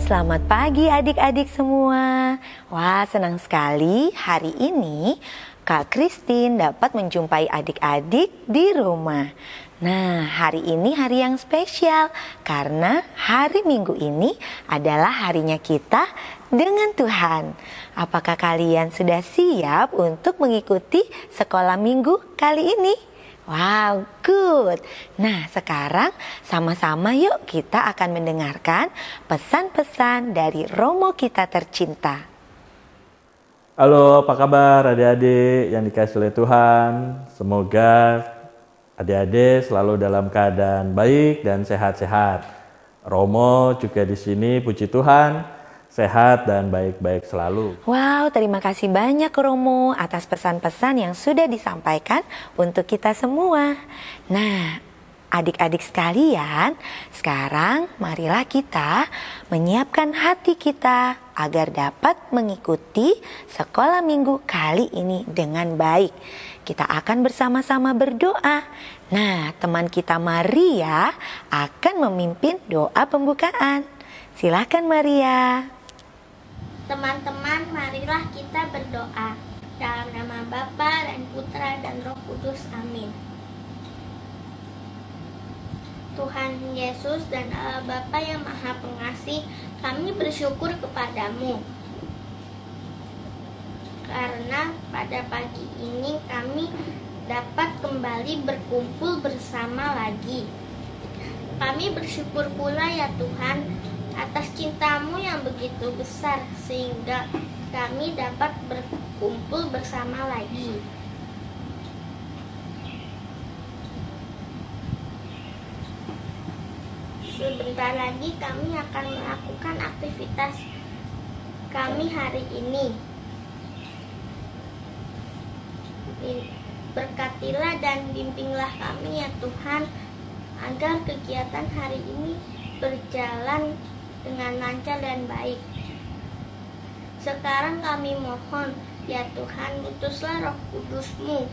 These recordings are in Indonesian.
selamat pagi adik-adik semua. Wah, senang sekali hari ini Kak Christine dapat menjumpai adik-adik di rumah. Nah, hari ini hari yang spesial karena hari Minggu ini adalah harinya kita dengan Tuhan. Apakah kalian sudah siap untuk mengikuti sekolah Minggu kali ini? Wow, good. Nah, sekarang sama-sama yuk kita akan mendengarkan pesan-pesan dari Romo kita tercinta. Halo, apa kabar adik-adik yang dikasihi oleh Tuhan? Semoga adik-adik selalu dalam keadaan baik dan sehat-sehat. Romo juga di sini, puji Tuhan, sehat dan baik-baik selalu. Wow, terima kasih banyak Romo atas pesan-pesan yang sudah disampaikan untuk kita semua. Nah, adik-adik sekalian, sekarang marilah kita menyiapkan hati kita agar dapat mengikuti sekolah minggu kali ini dengan baik. Kita akan bersama-sama berdoa. Nah, teman kita Maria akan memimpin doa pembukaan. Silakan Maria. Teman-teman, marilah kita berdoa. Dalam nama Bapa dan Putra dan Roh Kudus. Amin. Tuhan Yesus dan Allah Bapa yang Maha Pengasih, kami bersyukur kepadamu. Karena pada pagi ini kami dapat kembali berkumpul bersama lagi. Kami bersyukur pula ya Tuhan, atas cintamu yang begitu besar sehingga kami dapat berkumpul bersama lagi. Sebentar lagi kami akan melakukan aktivitas kami hari ini. Berkatilah dan bimbinglah kami ya Tuhan, agar kegiatan hari ini berjalan dengan lancar dan baik. Sekarang kami mohon, ya Tuhan, utuslah Roh Kudus-Mu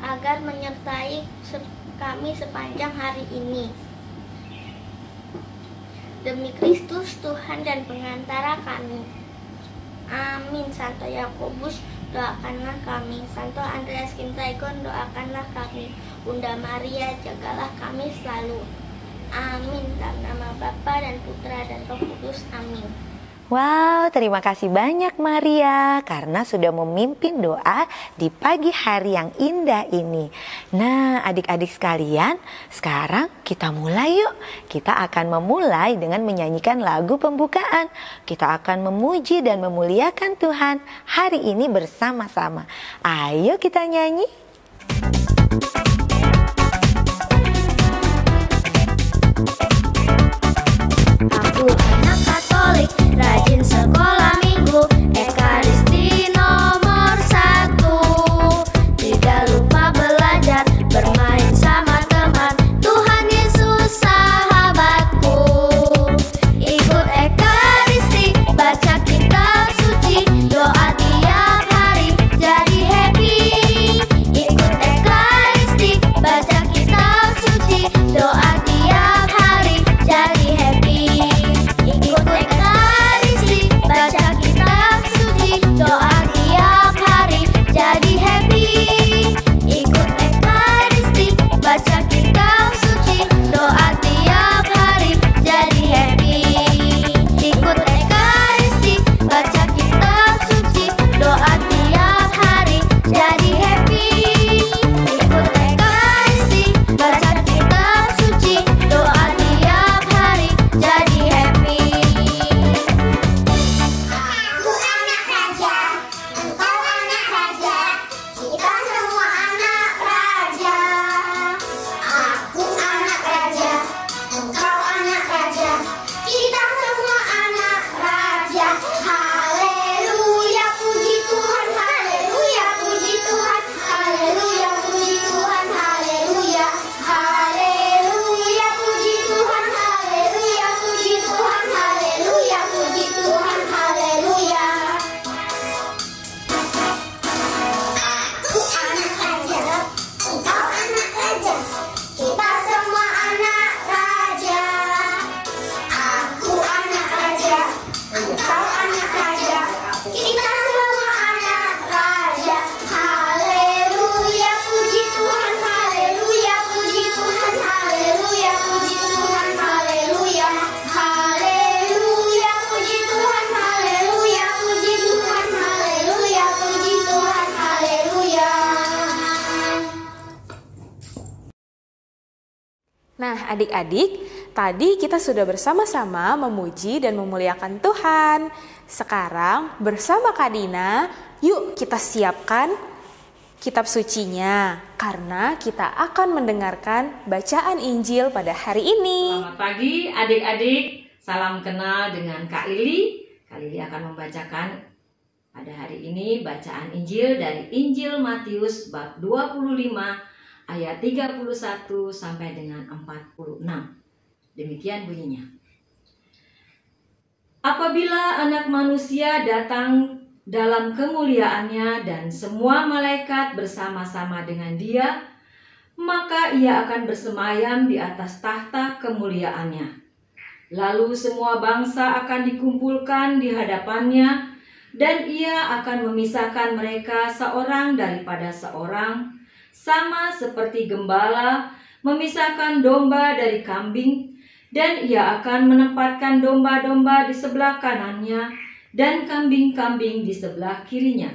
agar menyertai kami sepanjang hari ini. Demi Kristus Tuhan dan pengantara kami. Amin. Santo Yakobus, doakanlah kami. Santo Andreas Kintaikon, doakanlah kami. Bunda Maria, jagalah kami selalu. Amin. Dalam nama Bapa dan Putra dan Roh Kudus. Amin. Wow, terima kasih banyak Maria karena sudah memimpin doa di pagi hari yang indah ini. Nah, adik-adik sekalian, sekarang kita mulai yuk. Kita akan memulai dengan menyanyikan lagu pembukaan. Kita akan memuji dan memuliakan Tuhan hari ini bersama-sama. Ayo kita nyanyi. Aku anak Katolik, rajin sekolah minggu, Ekaristi nomor 1. Tidak lupa belajar, bermain sama teman, Tuhan Yesus sahabatku. Ikut Ekaristi, baca kitab suci, doa tiap hari, jadi happy. Ikut Ekaristi, Nah, adik-adik, tadi kita sudah bersama-sama memuji dan memuliakan Tuhan. Sekarang bersama Kak Dina, yuk kita siapkan kitab sucinya karena kita akan mendengarkan bacaan Injil pada hari ini. Selamat pagi adik-adik, salam kenal dengan Kak Lili. Kak Lili akan membacakan pada hari ini bacaan Injil dari Injil Matius bab 25 ayat 31 sampai dengan 46. Demikian bunyinya. Apabila Anak Manusia datang dalam kemuliaannya dan semua malaikat bersama-sama dengan Dia, maka Ia akan bersemayam di atas tahta kemuliaannya. Lalu semua bangsa akan dikumpulkan di hadapannya, dan Ia akan memisahkan mereka seorang daripada seorang, sama seperti gembala memisahkan domba dari kambing, dan Ia akan menempatkan domba-domba di sebelah kanannya dan kambing-kambing di sebelah kirinya.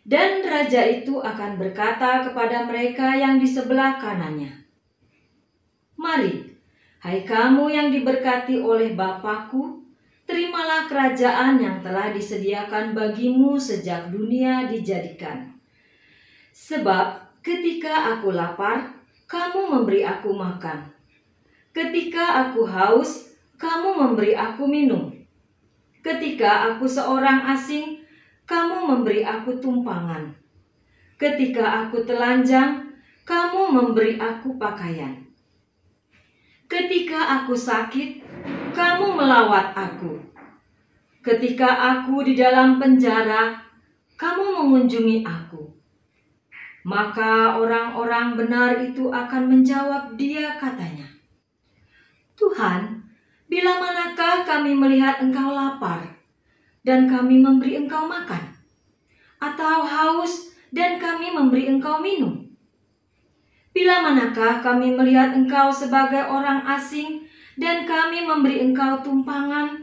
Dan raja itu akan berkata kepada mereka yang di sebelah kanannya, "Mari, hai kamu yang diberkati oleh Bapa-Ku, terimalah kerajaan yang telah disediakan bagimu sejak dunia dijadikan. Sebab ketika aku lapar, kamu memberi aku makan. Ketika aku haus, kamu memberi aku minum. Ketika aku seorang asing, kamu memberi aku tumpangan. Ketika aku telanjang, kamu memberi aku pakaian. Ketika aku sakit, kamu melawat aku. Ketika aku di dalam penjara, kamu mengunjungi aku." Maka orang-orang benar itu akan menjawab Dia katanya, "Tuhan, bila manakah kami melihat Engkau lapar dan kami memberi Engkau makan? Atau haus dan kami memberi Engkau minum? Bila manakah kami melihat Engkau sebagai orang asing dan kami memberi Engkau tumpangan?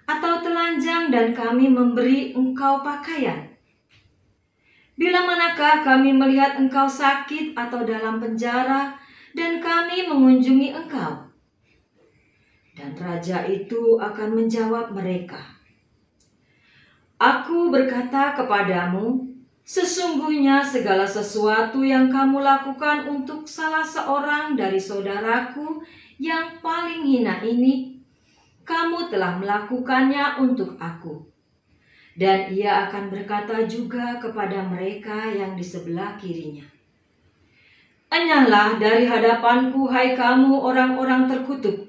Atau telanjang dan kami memberi Engkau pakaian? Bila manakah kami melihat Engkau sakit atau dalam penjara dan kami mengunjungi Engkau?" Dan raja itu akan menjawab mereka, "Aku berkata kepadamu, sesungguhnya segala sesuatu yang kamu lakukan untuk salah seorang dari saudaraku yang paling hina ini, kamu telah melakukannya untuk aku." Dan Ia akan berkata juga kepada mereka yang di sebelah kirinya, "Enyahlah dari hadapanku, hai kamu orang-orang terkutuk.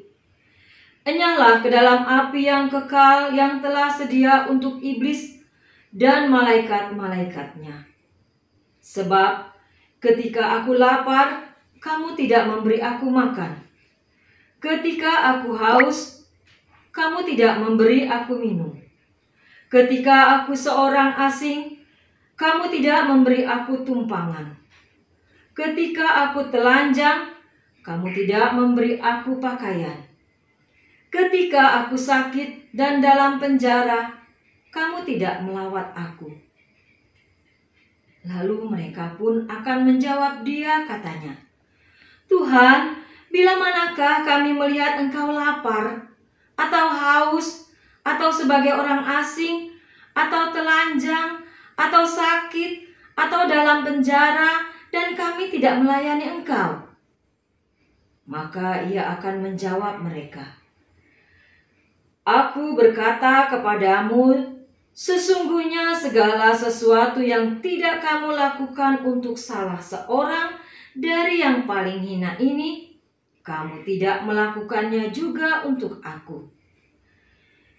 Enyahlah ke dalam api yang kekal yang telah sedia untuk iblis dan malaikat-malaikatnya. Sebab ketika aku lapar, kamu tidak memberi aku makan. Ketika aku haus, kamu tidak memberi aku minum. Ketika aku seorang asing, kamu tidak memberi aku tumpangan. Ketika aku telanjang, kamu tidak memberi aku pakaian. Ketika aku sakit dan dalam penjara, kamu tidak melawat aku." Lalu mereka pun akan menjawab Dia katanya, "Tuhan, bila manakah kami melihat Engkau lapar, atau haus, atau sebagai orang asing, atau telanjang, atau sakit, atau dalam penjara, dan kami tidak melayani Engkau?" Maka Ia akan menjawab mereka, "Aku berkata kepadamu, sesungguhnya segala sesuatu yang tidak kamu lakukan untuk salah seorang dari yang paling hina ini, kamu tidak melakukannya juga untuk aku."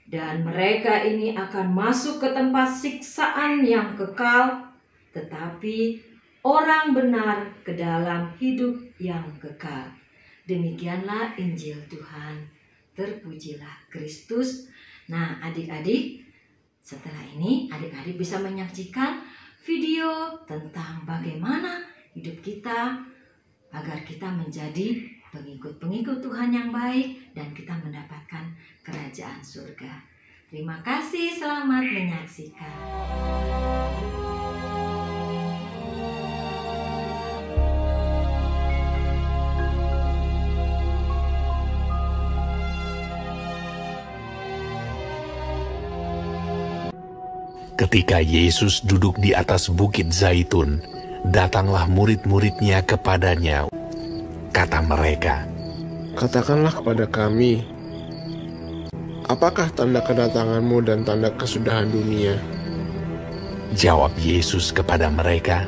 Dan mereka ini akan masuk ke tempat siksaan yang kekal, tetapi orang benar ke dalam hidup yang kekal. Demikianlah Injil Tuhan. Terpujilah Kristus. Nah, adik-adik, setelah ini adik-adik bisa menyaksikan video tentang bagaimana hidup kita agar kita menjadi pengikut-pengikut Tuhan yang baik dan kita mendapatkan kerajaan surga. Terima kasih, selamat menyaksikan. Ketika Yesus duduk di atas bukit Zaitun, datanglah murid-muridnya kepadanya. Kata mereka, "Katakanlah kepada kami, apakah tanda kedatanganmu dan tanda kesudahan dunia?" Jawab Yesus kepada mereka,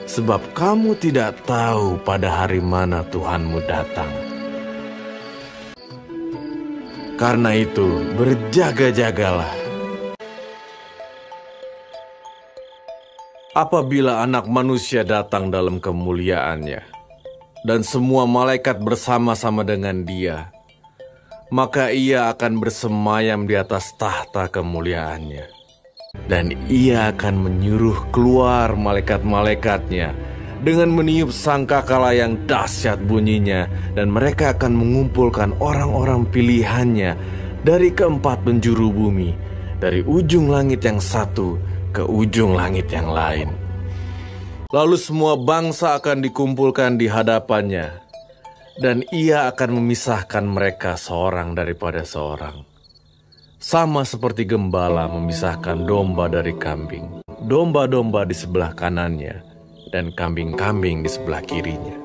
"Sebab kamu tidak tahu pada hari mana Tuhanmu datang. Karena itu, berjaga-jagalah. Apabila Anak Manusia datang dalam kemuliaannya, dan semua malaikat bersama-sama dengan Dia, maka Ia akan bersemayam di atas tahta kemuliaannya. Dan Ia akan menyuruh keluar malaikat-malaikatnya dengan meniup sangkakala yang dahsyat bunyinya, dan mereka akan mengumpulkan orang-orang pilihannya dari keempat penjuru bumi, dari ujung langit yang satu ke ujung langit yang lain. Lalu semua bangsa akan dikumpulkan di hadapannya, dan Ia akan memisahkan mereka seorang daripada seorang. Sama seperti gembala memisahkan domba dari kambing. Domba-domba di sebelah kanannya, dan kambing-kambing di sebelah kirinya.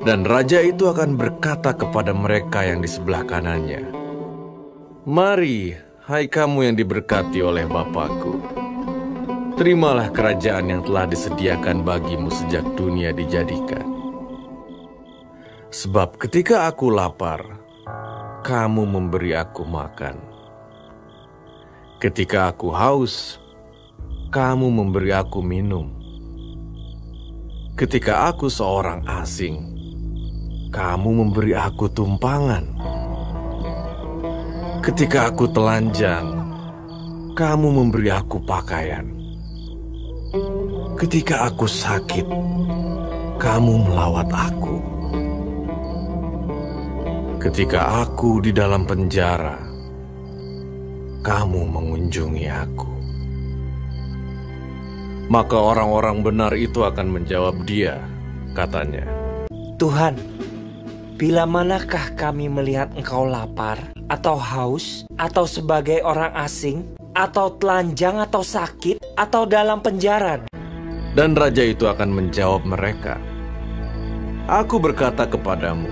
Dan raja itu akan berkata kepada mereka yang di sebelah kanannya, 'Mari, hai kamu yang diberkati oleh Bapa-Ku, terimalah kerajaan yang telah disediakan bagimu sejak dunia dijadikan. Sebab ketika aku lapar, kamu memberi aku makan. Ketika aku haus, kamu memberi aku minum. Ketika aku seorang asing, kamu memberi aku tumpangan. Ketika aku telanjang, kamu memberi aku pakaian. Ketika aku sakit, kamu melawat aku. Ketika aku di dalam penjara, kamu mengunjungi aku.' Maka orang-orang benar itu akan menjawab Dia, katanya, 'Tuhan, bila manakah kami melihat Engkau lapar, atau haus, atau sebagai orang asing, atau telanjang, atau sakit, atau dalam penjara?' Dan raja itu akan menjawab mereka, 'Aku berkata kepadamu,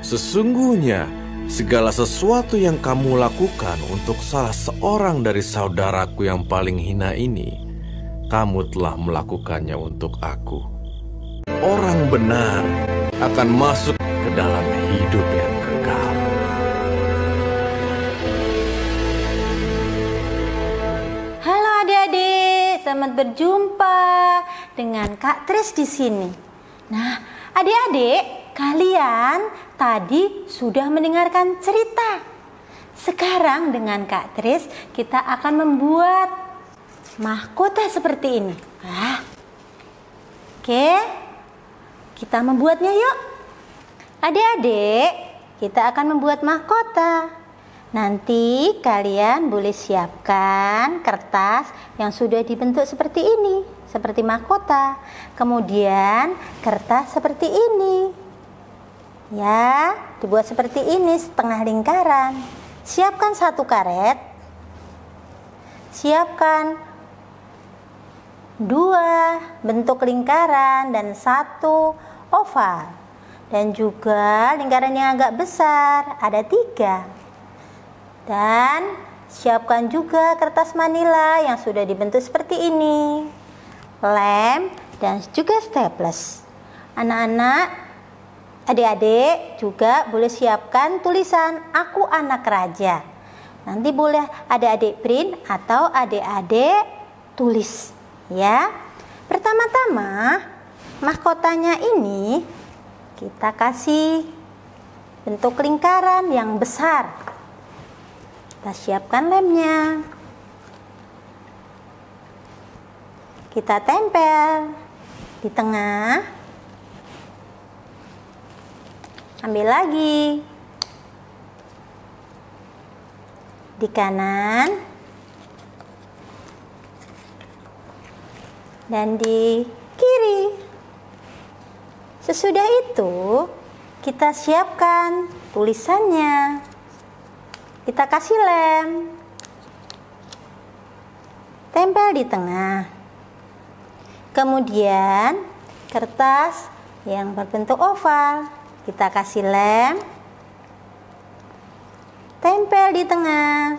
sesungguhnya segala sesuatu yang kamu lakukan untuk salah seorang dari saudaraku yang paling hina ini, kamu telah melakukannya untuk aku.' Orang benar akan masuk ke dalam hidup yang kekal." Halo adik-adik, selamat berjumpa dengan Kak Tris di sini. Nah, adik-adik, kalian tadi sudah mendengarkan cerita. Sekarang dengan Kak Tris kita akan membuat mahkota seperti ini. Oke, kita membuatnya yuk. Adik-adik, kita akan membuat mahkota. Nanti kalian boleh siapkan kertas yang sudah dibentuk seperti ini, seperti mahkota. Kemudian kertas seperti ini. Ya, dibuat seperti ini setengah lingkaran. Siapkan satu karet. Siapkan 2 bentuk lingkaran dan 1 oval. Dan juga lingkaran yang agak besar, ada 3. Dan siapkan juga kertas manila yang sudah dibentuk seperti ini, lem, dan juga staples. Anak-anak, adik-adik juga boleh siapkan tulisan "Aku Anak Raja". Nanti boleh adik-adik print atau adik-adik tulis, ya. Pertama-tama, mahkotanya ini kita kasih bentuk lingkaran yang besar. Kita siapkan lemnya. Kita tempel di tengah. Ambil lagi. Di kanan. Dan di kiri. Sesudah itu, kita siapkan tulisannya. Kita kasih lem. tempel di tengah. Kemudian kertas yang berbentuk oval kita kasih lem, tempel di tengah.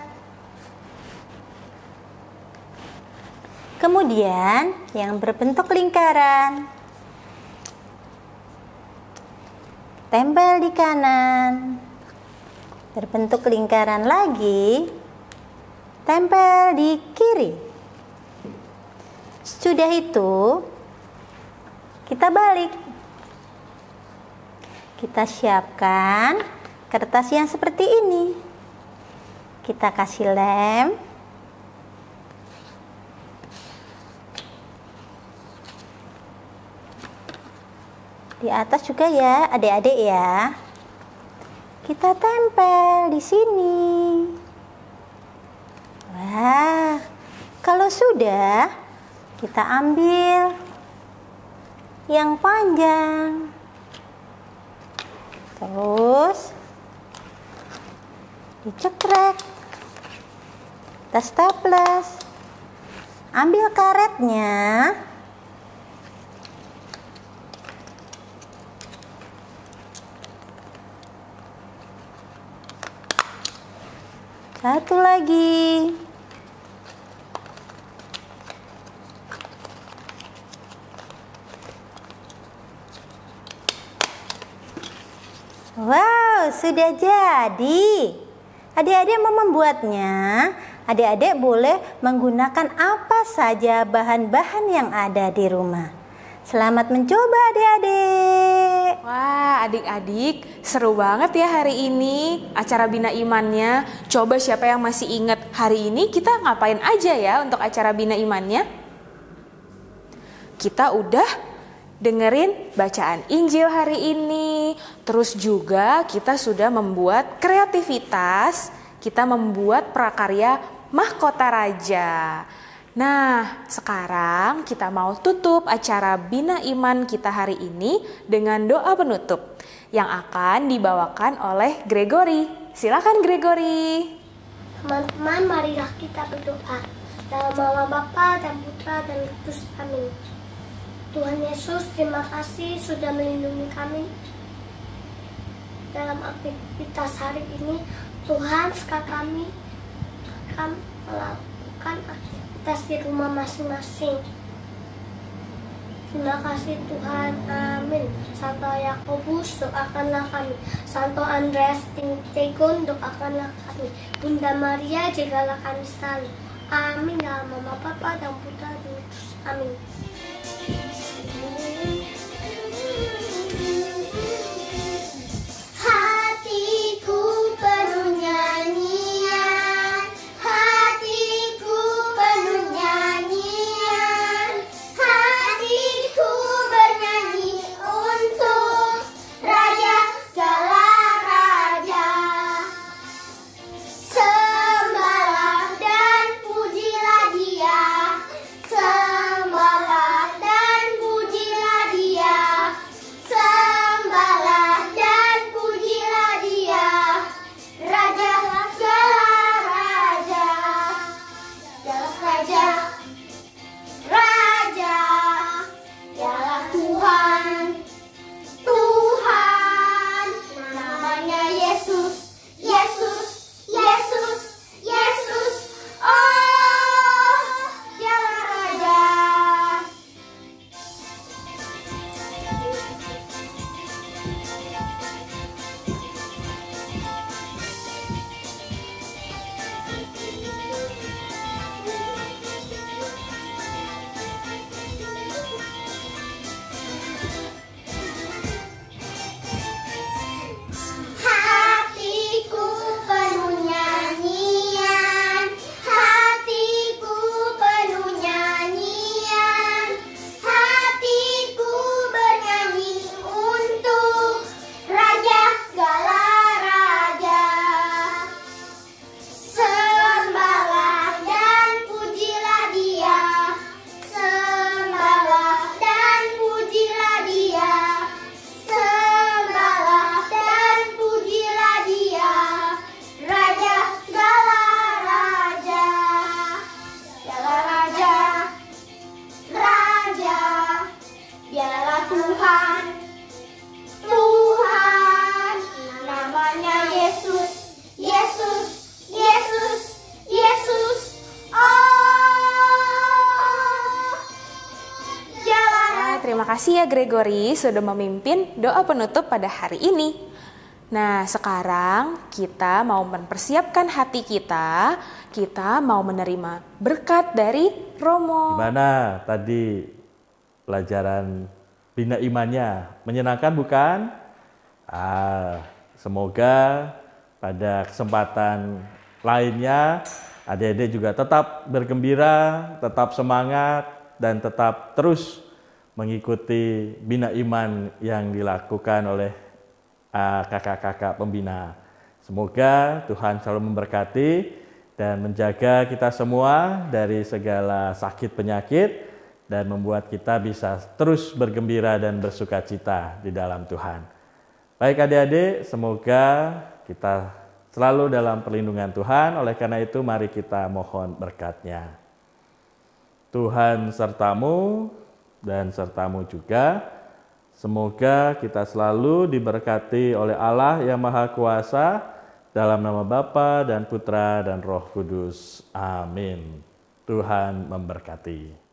Kemudian yang berbentuk lingkaran, tempel di kanan. Berbentuk lingkaran lagi, tempel di kiri. Sudah itu, kita balik. Kita siapkan kertas yang seperti ini. Kita kasih lem. Di atas juga ya, adik-adik ya. Kita tempel di sini. Wah, kalau sudah, kita ambil yang panjang. Terus dicekrek. Kita staples. Ambil karetnya. Satu lagi. Wow, sudah jadi. Adik-adik mau membuatnya. Adik-adik boleh menggunakan apa saja bahan-bahan yang ada di rumah. Selamat mencoba adik-adik. Wah, adik-adik, seru banget ya hari ini acara Bina Imannya. Coba siapa yang masih ingat hari ini kita ngapain aja ya untuk acara Bina Imannya? Kita udah dengerin bacaan Injil hari ini. Terus juga kita sudah membuat kreativitas. Kita membuat prakarya mahkota raja. Nah, sekarang kita mau tutup acara Bina Iman kita hari ini dengan doa penutup yang akan dibawakan oleh Gregory. Silakan Gregory. Teman-teman, marilah kita berdoa. Dalam nama Bapa dan Putra dan Roh Kudus. Amin. Tuhan Yesus, terima kasih sudah melindungi kami dalam aktivitas hari ini. Tuhan, sekarang kami akan melakukan aktivitas di rumah masing-masing. Terima kasih Tuhan, amin. Santo Yakobus, doakanlah kami. Santo Andreas Integon, doakanlah kami. Bunda Maria, jagalah kami selalu. Amin. Dalam nama Bapa dan Putra dan Roh Kudus. Amin. Hatiku penuh nyanyian, hatiku penuh nyanyian, hatiku bernyanyi untuk Raja segala raja. Sembahlah dan pujilah Dia, sembahlah kasih ya Gregory sudah memimpin doa penutup pada hari ini. Nah, sekarang kita mau mempersiapkan hati kita mau menerima berkat dari Romo. Gimana tadi pelajaran bina imannya? Menyenangkan bukan? Semoga pada kesempatan lainnya adik-adik juga tetap bergembira, tetap semangat, dan tetap terus mengikuti bina iman yang dilakukan oleh kakak-kakak pembina. Semoga Tuhan selalu memberkati dan menjaga kita semua dari segala sakit penyakit dan membuat kita bisa terus bergembira dan bersuka cita di dalam Tuhan. Baik adik-adik, semoga kita selalu dalam perlindungan Tuhan. Oleh karena itu mari kita mohon berkat-Nya. Tuhan sertamu dan sertamu juga. Semoga kita selalu diberkati oleh Allah yang Maha Kuasa, dalam nama Bapa dan Putra dan Roh Kudus. Amin. Tuhan memberkati.